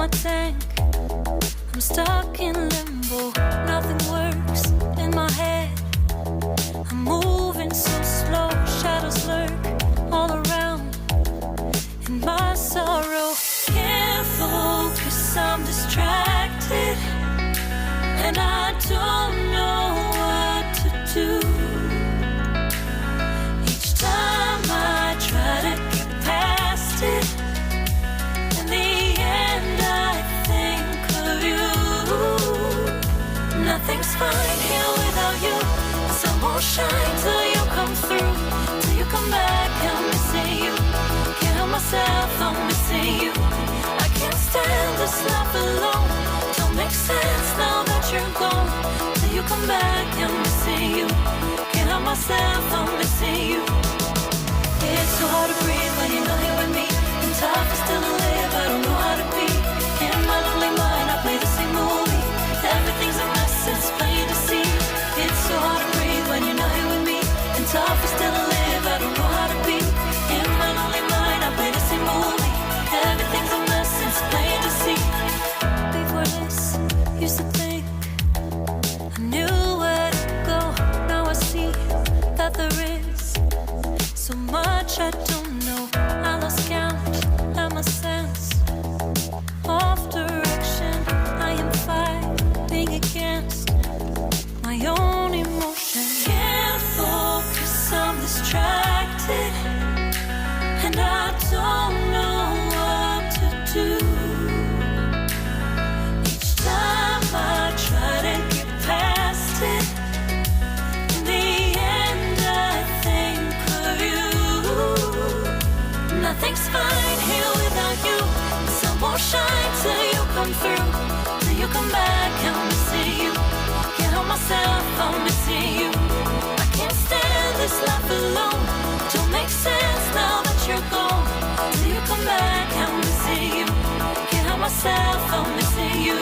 my tank. I'm stuck in limbo, nothing works in my head. I'm moving so slow, shadows lurk all around. In my sorrow, can't focus, I'm distracted, and I don't know what to do. Each time I try to get past it, in the end I think of you. Nothing's fine here without you. The sun won't shine till you come through, till you come back. I'm missing you. Can't help myself, I'm missing you. I can't stand this life alone. Don't make sense now that you're gone. Till you come back, I'm missing you. Can't help myself, I'm missing you. It's so hard to breathe when you're not here with me. And tough is still to live, I don't know how to be. In my lonely mind, I play the same movie. Everything's a mess, it's plain to see. It's so hard to breathe when you're not here with me. And tough is still to live, I don't know how to be. In my lonely mind, I play the same movie. Everything's a mess, it's plain to see. Before this, used to think I knew where to go. Now I see that there is so much I don't know. I lost count, I'm a sense of direction. I am fighting against my own emotion. Can't focus, I'm distracted, and I don't know what to do. Each time I try to get past it, in the end I think of you. Nothing's fine here without you. The sun won't shine till you come through, till you come back. I'm missing you. Can't help myself, I'm missing you. I can't stand this life alone. Don't make sense now that you're gone. Till you come back, I'm missing you. Can't help myself, I'm missing you.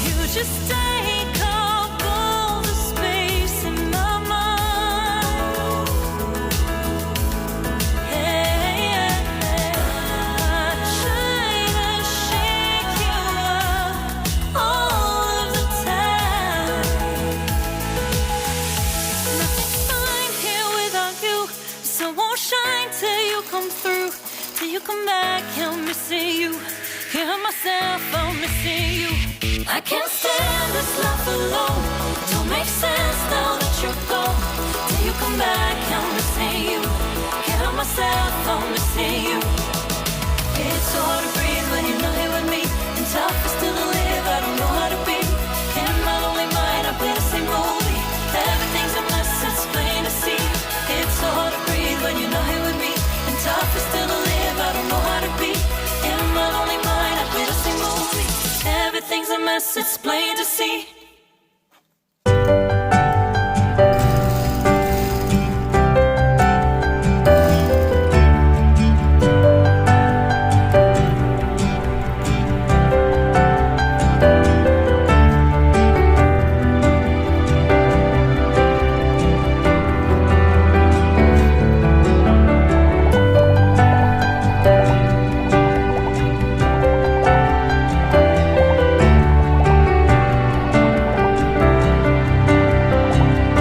You just take up all the space in my mind. Yeah. I try to shake you up all of the time. Nothing's fine here without you. The sun won't shine till you come through, till you come back. I'm missing you. Can't help myself, I'm missing you. I can't stand this life alone. Don't make sense now that you're gone. Till you come back, I'm missing you. Can't help myself, I'm missing you. It's so hard to breathe when you're not here with me. And tough is still to live, I don't know how to be. In my lonely mind, I play the same movie. Everything's a mess, it's plain to see. It's so hard to breathe when you're not here with me. And tough is still to live, I don't know how to be. In my lonely mind, I play the same movie. Everything's a mess, it's plain to see.